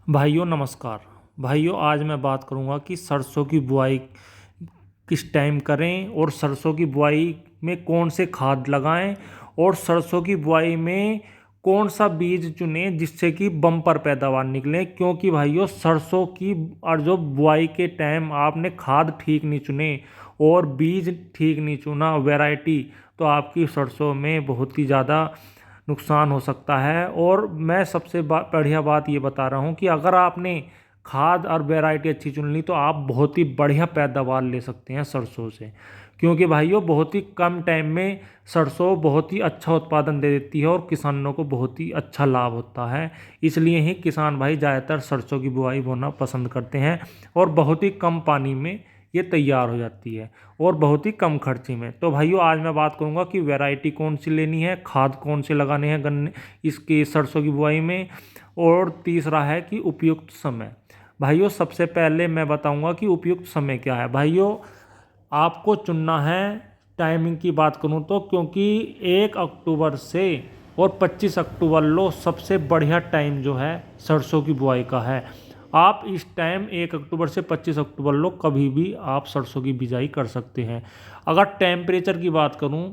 भाइयों नमस्कार। भाइयों आज मैं बात करूंगा कि सरसों की बुआई किस टाइम करें और सरसों की बुआई में कौन से खाद लगाएं और सरसों की बुआई में कौन सा बीज चुनें जिससे कि बम्पर पैदावार निकले। क्योंकि भाइयों सरसों की और जो बुआई के टाइम आपने खाद ठीक नहीं चुने और बीज ठीक नहीं चुना वैरायटी, तो आपकी सरसों में बहुत ही ज़्यादा नुकसान हो सकता है। और मैं सबसे बढ़िया बात ये बता रहा हूँ कि अगर आपने खाद और वैरायटी अच्छी चुन ली तो आप बहुत ही बढ़िया पैदावार ले सकते हैं सरसों से। क्योंकि भाइयों बहुत ही कम टाइम में सरसों बहुत ही अच्छा उत्पादन दे देती है और किसानों को बहुत ही अच्छा लाभ होता है। इसलिए ही किसान भाई ज़्यादातर सरसों की बुआई बोना पसंद करते हैं और बहुत ही कम पानी में ये तैयार हो जाती है और बहुत ही कम खर्चे में। तो भाइयों आज मैं बात करूंगा कि वैरायटी कौन सी लेनी है, खाद कौन से लगाने हैं गन्ने इसके सरसों की बुआई में, और तीसरा है कि उपयुक्त समय। भाइयों सबसे पहले मैं बताऊंगा कि उपयुक्त समय क्या है। भाइयों आपको चुनना है, टाइमिंग की बात करूं तो, क्योंकि 1 अक्टूबर से और 25 अक्टूबर लो सबसे बढ़िया टाइम जो है सरसों की बुआई का है। आप इस टाइम 1 अक्टूबर से 25 अक्टूबर लो कभी भी आप सरसों की बिजाई कर सकते हैं। अगर टेम्परेचर की बात करूं,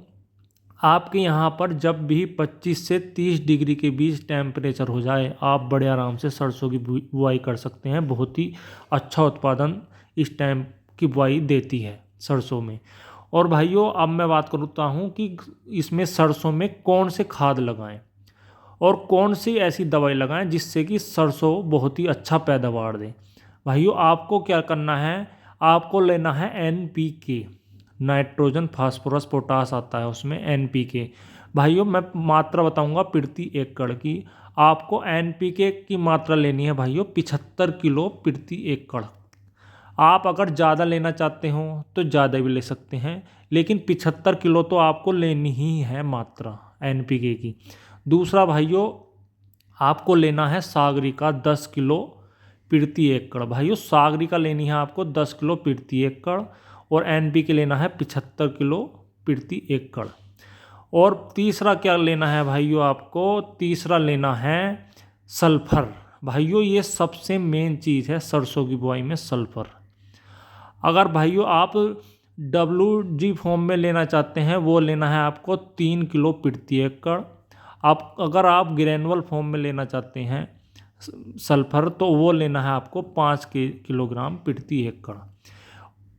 आपके यहाँ पर जब भी 25 से 30 डिग्री के बीच टेम्परेचर हो जाए आप बड़े आराम से सरसों की बुआई कर सकते हैं। बहुत ही अच्छा उत्पादन इस टाइम की बुआई देती है सरसों में। और भाइयों अब मैं बात करता हूँ कि इसमें सरसों में कौन से खाद लगाएं और कौन सी ऐसी दवाई लगाएं जिससे कि सरसों बहुत ही अच्छा पैदावार दे। भाइयों आपको क्या करना है, आपको लेना है NPK, नाइट्रोजन फास्फोरस पोटास आता है उसमें NPK। भाइयों मैं मात्रा बताऊंगा प्रति एकड़ की। आपको NPK की मात्रा लेनी है भाइयों 75 किलो प्रति एकड़। आप अगर ज़्यादा लेना चाहते हो तो ज़्यादा भी ले सकते हैं, लेकिन 75 किलो तो आपको लेनी ही है मात्रा NPK की। दूसरा भाइयों आपको लेना है सागरिका 10 किलो प्रति एकड़। भाइयों सागरिका लेनी है आपको 10 किलो प्रति एकड़ और NPK लेना है 75 किलो प्रति एकड़। और तीसरा क्या लेना है भाइयों, आपको तीसरा लेना है सल्फर। भाइयों ये सबसे मेन चीज़ है सरसों की बुआई में, सल्फर। अगर भाइयों आप WG फॉर्म में लेना चाहते हैं वो लेना है आपको 3 किलो प्रति एकड़। आप अगर आप ग्रेनुअल फॉर्म में लेना चाहते हैं सल्फर तो वो लेना है आपको 5 किलोग्राम प्रति एकड़।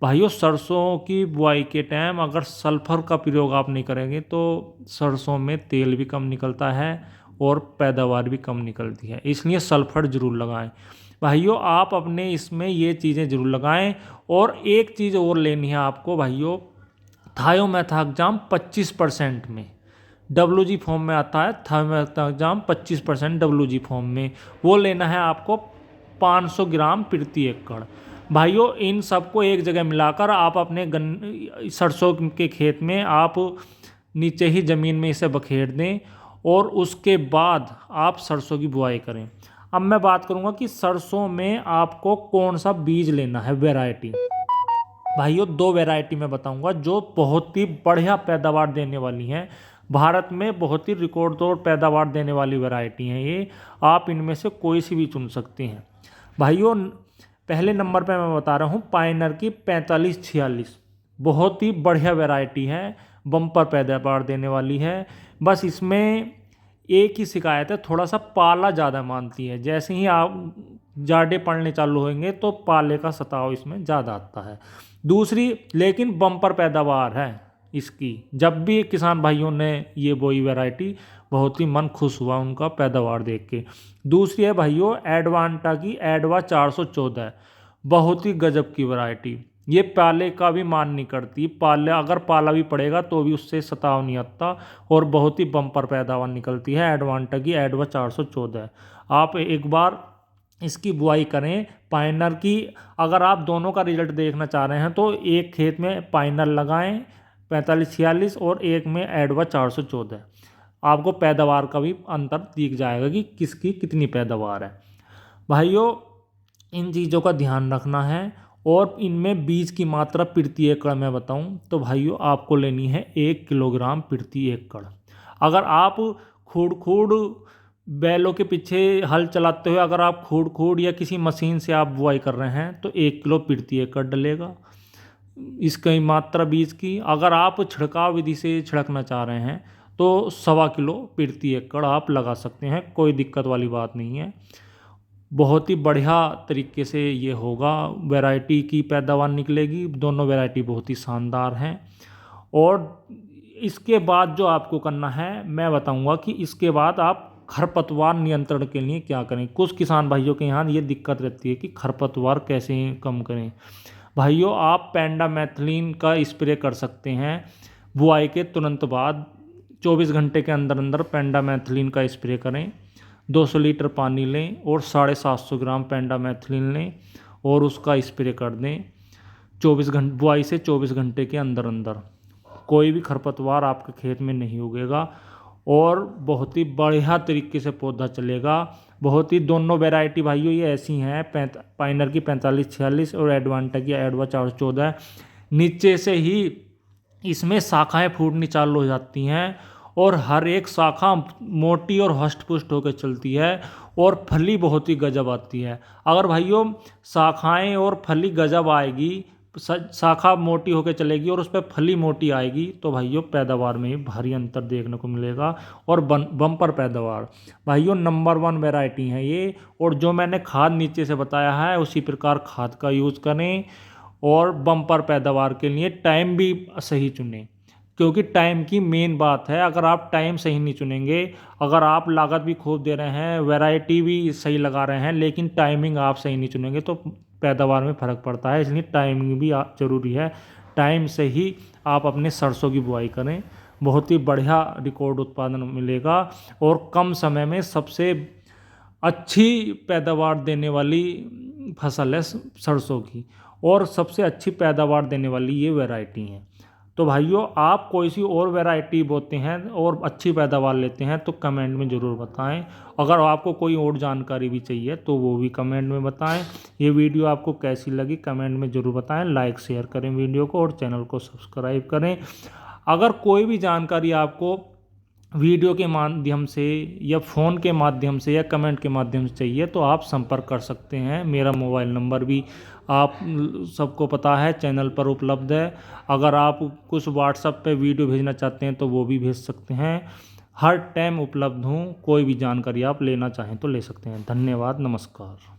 भाइयों सरसों की बुआई के टाइम अगर सल्फर का प्रयोग आप नहीं करेंगे तो सरसों में तेल भी कम निकलता है और पैदावार भी कम निकलती है, इसलिए सल्फर ज़रूर लगाएं। भाइयों आप अपने इसमें ये चीज़ें ज़रूर लगाएं। और एक चीज़ और लेनी है आपको भाइयों, थायोमेथाक्साम 25% में, WG फॉर्म में आता है थायोमेथाक्साम 25% WG फॉर्म में, वो लेना है आपको 500 ग्राम प्रति एकड़। भाइयों इन सबको एक जगह मिलाकर आप अपने सरसों के खेत में आप नीचे ही ज़मीन में इसे बखेर दें और उसके बाद आप सरसों की बुआई करें। अब मैं बात करूंगा कि सरसों में आपको कौन सा बीज लेना है, वैरायटी। भाइयों 2 वैरायटी मैं बताऊंगा जो बहुत ही बढ़िया पैदावार देने वाली हैं। भारत में बहुत ही रिकॉर्ड तोड़ पैदावार देने वाली वैरायटी हैं ये, आप इनमें से कोई सी भी चुन सकते हैं। भाइयों पहले नंबर पे मैं बता रहा हूँ पायनर की 4546, बहुत ही बढ़िया वैरायटी है, बम्पर पैदावार देने वाली है। बस इसमें एक ही शिकायत है, थोड़ा सा पाला ज़्यादा मानती है। जैसे ही आप जाड़े पड़ने चालू होंगे तो पाले का सताव इसमें ज़्यादा आता है। दूसरी लेकिन बम्पर पैदावार है इसकी, जब भी किसान भाइयों ने ये बोई वैरायटी बहुत ही मन खुश हुआ उनका पैदावार देख के। दूसरी है भाइयों एडवांटा की एडवा 414, बहुत ही गजब की वैरायटी। ये पाले का भी मान नहीं करती, पाले अगर पाला भी पड़ेगा तो भी उससे सताव नहीं आता और बहुत ही बम्पर पैदावार निकलती है एडवांटा की एडवा 414। आप एक बार इसकी बुआई करें पाइनर की। अगर आप दोनों का रिजल्ट देखना चाह रहे हैं तो एक खेत में पाइनर लगाएं 4546 और एक में एडवा 414, आपको पैदावार का भी अंतर दिख जाएगा कि किसकी कितनी पैदावार है। भाइयों इन चीज़ों का ध्यान रखना है। और इनमें बीज की मात्रा प्रति एकड़ मैं बताऊं तो भाइयों आपको लेनी है 1 किलोग्राम प्रति एकड़। अगर आप खूड़ बैलों के पीछे हल चलाते हुए अगर आप खूड़ या किसी मशीन से आप बुआई कर रहे हैं तो 1 किलो प्रति एकड़ डलेगा इसकी मात्रा बीज की। अगर आप छिड़काव विधि से छिड़कना चाह रहे हैं तो 1.25 किलो प्रति एकड़ आप लगा सकते हैं, कोई दिक्कत वाली बात नहीं है। बहुत ही बढ़िया तरीके से ये होगा, वैरायटी की पैदावार निकलेगी, दोनों वैरायटी बहुत ही शानदार हैं। और इसके बाद जो आपको करना है मैं बताऊंगा कि इसके बाद आप खरपतवार नियंत्रण के लिए क्या करें। कुछ किसान भाइयों के यहाँ ये दिक्कत रहती है कि खरपतवार कैसे कम करें। भाइयों, आप पेंडामेथलिन का स्प्रे कर सकते हैं बुआई के तुरंत बाद। 24 घंटे के अंदर अंदर पेंडामेथलिन का स्प्रे करें। 200 लीटर पानी लें और 750 ग्राम पेंडामेथलिन लें और उसका स्प्रे कर दें 24 घंटे बुआई से 24 घंटे के अंदर अंदर। कोई भी खरपतवार आपके खेत में नहीं उगेगा और बहुत ही बढ़िया तरीके से पौधा चलेगा। बहुत ही दोनों वैरायटी भाइयों ये ऐसी हैं, पाइनर की 4546 और एडवांटा की एडवा 414। नीचे से ही इसमें शाखाएं फूटनी चालू हो जाती हैं और हर एक शाखा मोटी और हष्ट पुष्ट होकर चलती है और फली बहुत ही गजब आती है। अगर भाइयों शाखाएं और फली गजब आएगी, शाखा मोटी होकर चलेगी और उस पर फली मोटी आएगी तो भाइयों पैदावार में भारी अंतर देखने को मिलेगा और बम्पर पैदावार। भाइयों नंबर 1 वैरायटी है ये। और जो मैंने खाद नीचे से बताया है उसी प्रकार खाद का यूज़ करें और बम्पर पैदावार के लिए टाइम भी सही चुनें, क्योंकि टाइम की मेन बात है। अगर आप टाइम सही नहीं चुनेंगे, अगर आप लागत भी खूब दे रहे हैं, वैरायटी भी सही लगा रहे हैं, लेकिन टाइमिंग आप सही नहीं चुनेंगे तो पैदावार में फ़र्क पड़ता है। इसलिए टाइमिंग भी ज़रूरी है। टाइम से ही आप अपने सरसों की बुआई करें, बहुत ही बढ़िया रिकॉर्ड उत्पादन मिलेगा और कम समय में सबसे अच्छी पैदावार देने वाली फसल है सरसों की और सबसे अच्छी पैदावार देने वाली ये वैरायटी है। तो भाइयों आप कोई सी और वैरायटी बोते हैं और अच्छी पैदावार लेते हैं तो कमेंट में ज़रूर बताएं। अगर आपको कोई और जानकारी भी चाहिए तो वो भी कमेंट में बताएं। ये वीडियो आपको कैसी लगी कमेंट में ज़रूर बताएं। लाइक शेयर करें वीडियो को और चैनल को सब्सक्राइब करें। अगर कोई भी जानकारी आपको वीडियो के माध्यम से या फ़ोन के माध्यम से या कमेंट के माध्यम से चाहिए तो आप संपर्क कर सकते हैं। मेरा मोबाइल नंबर भी आप सबको पता है, चैनल पर उपलब्ध है। अगर आप कुछ व्हाट्सएप पे वीडियो भेजना चाहते हैं तो वो भी भेज सकते हैं। हर टाइम उपलब्ध हूँ, कोई भी जानकारी आप लेना चाहें तो ले सकते हैं। धन्यवाद, नमस्कार।